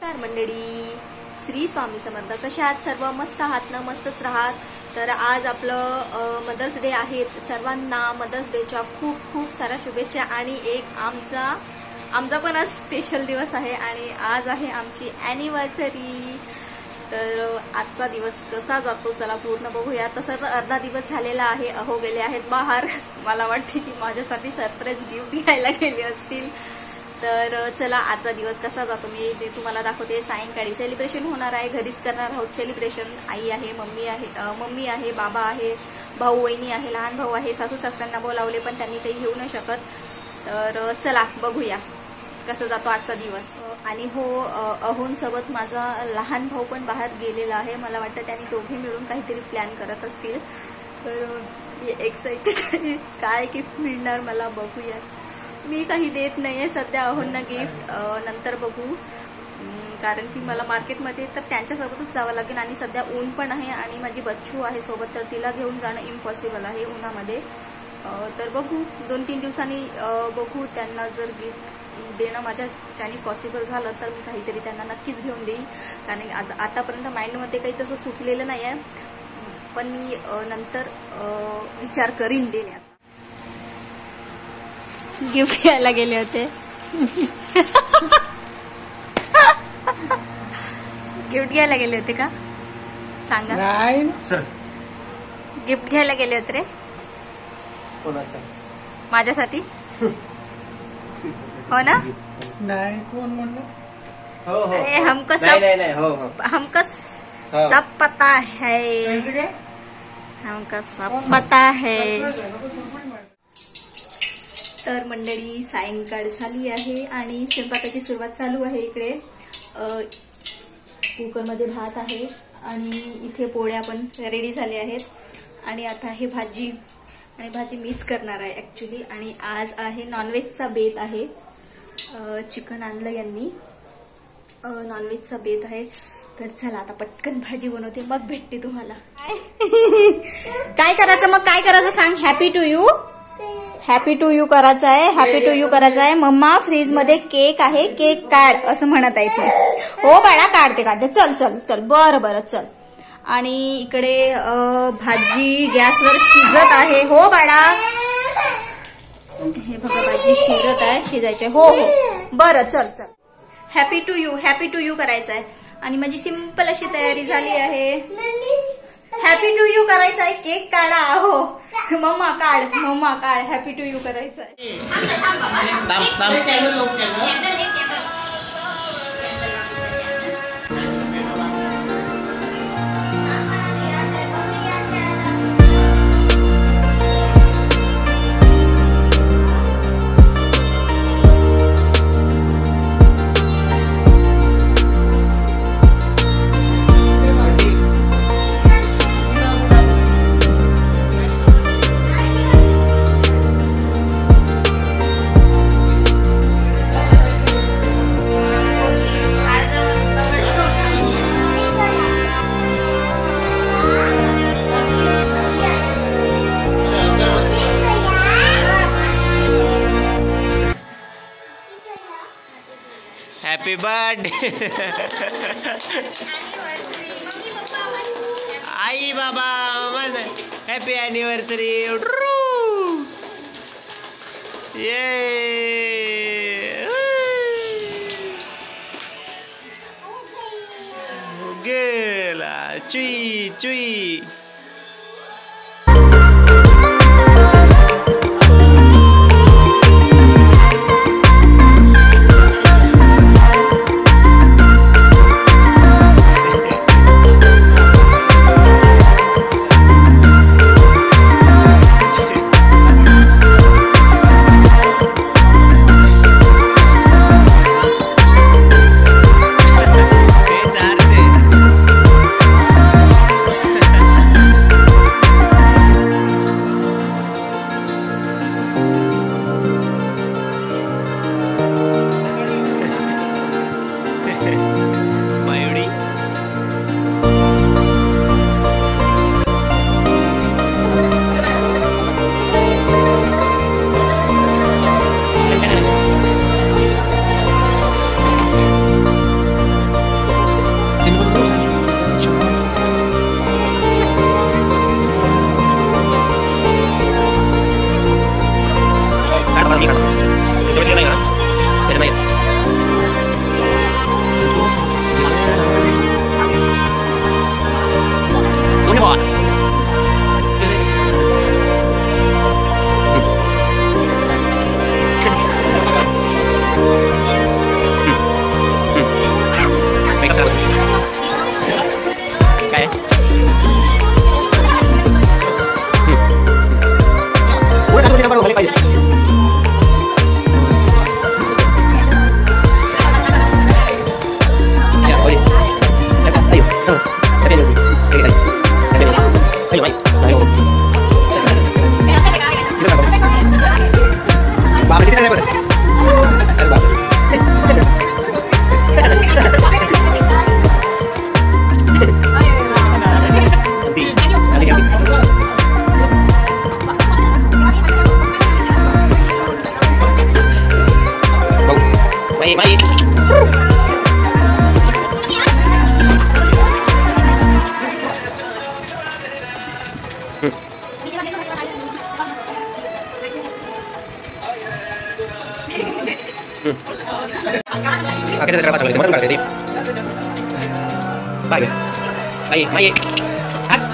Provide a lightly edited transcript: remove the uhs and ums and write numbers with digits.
नमस्कार मंडळी, श्री स्वामी समर्थ. कशा आहात सर्व? मस्त आहात ना? मस्तच राहात. तर आज आपलं मदर्स डे आहे. सर्वांना मदर्स डेच्या खूप खूप साऱ्या शुभेच्छा. आणि एक आमचा पण आज स्पेशल दिवस आहे आणि आज आहे आमची ॲनिव्हर्सरी. तर आजचा दिवस कसा जातो चला पूर्ण बघूया. तसं तर अर्धा दिवस झालेला आहे. अहो गेले आहेत बाहेर. मला वाटते की माझ्यासाठी सरप्राईज गिफ्ट घ्यायला गेले असतील. तर चला आजचा दिवस कसा जातो मी ते तुम्हाला दाखवते. सायंकाळी सेलिब्रेशन होणार आहे. घरीच करणार आहोत सेलिब्रेशन. आई आहे, मम्मी आहे, बाबा आहे, भाऊ वहिनी आहे, लहान भाऊ आहे. सासू सासऱ्यांना बोलावले पण त्यांनी काही येऊ नाही शकत. तर चला बघूया कसं जातो आजचा दिवस. आणि हो, अहोंसोबत माझा लहान भाऊ पण बाहेर गेलेला आहे. मला वाटतं त्यांनी दोघे मिळून काहीतरी प्लॅन करत असतील. तर मी एक्साइटेड आहे काय गिफ्ट मिळणार मला. बघूया. मी काही देत नाहीये सध्या अहोंना गिफ्ट. नंतर बघू. कारण की मला मार्केटमध्ये तर त्यांच्यासोबतच जावं लागेल आणि सध्या ऊन पण आहे आणि माझी बच्चू आहे सोबत. तर तिला घेऊन जाणं इम्पॉसिबल आहे उन्हामध्ये. तर बघू 2-3 दिवसांनी बघू. त्यांना जर गिफ्ट देणं माझ्याच्याने पॉसिबल झालं तर मी काहीतरी त्यांना नक्कीच घेऊन देईन. कारण आतापर्यंत माइंडमध्ये काही तसं सुचलेलं नाही आहे. पण मी नंतर विचार करीन देण्याचा. गिफ्ट घ्यायला गेले होते. गिफ्ट घ्यायला गेले होते का सांगा. गिफ्ट घ्यायला गेले होते रे. माझ्यासाठी हो ना. नाही कोण म्हणलं. अरे हमको सब पता है. हमको सब पता है. तर मंडळी सायंकाळ झाली आहे आणि स्वयंपाकाची सुरुवात चालू आहे. इकडे कुकरमध्ये भात आहे आणि इथे पोळ्या पण रेडी झाल्या आहेत. आणि आता हे भाजी आणि भाजी मीच करणार आहे ॲक्च्युली. आणि आज आहे नॉनव्हेजचा बेत आहे. चिकन आणलं यांनी. नॉनव्हेजचा बेत आहे. तर चला आता पटकन भाजी बनवते मग भेटते तुम्हाला. काय करायचं मग काय करायचं सांग. Happy to you. Happy to you करायचं आहे. हॅपी टू यू करायचं आहे. मम्मा फ्रीज मध्ये केक आहे, केक काढ असं म्हणत आहे ते. हो बाळा काढते. चल चल चल. बरं चल. आणि इकडे भाजी गॅसवर शिजत आहे. हो बाळा हे बघा भाजी शिजत आहे. शिजायची. हो बरं चल चल. हॅपी टू यू करायचं आहे. आणि माझी सिंपल अशी तयारी झाली आहे. हॅपी टू यू करायचं आहे. केक काढा. हो मम्मा काढ. हॅपी टू यू करायचं आहे. हॅपी बर्थडे आई बाबा. Happy anniversary. ये गेला चुई चुई. बाय बाय माये आज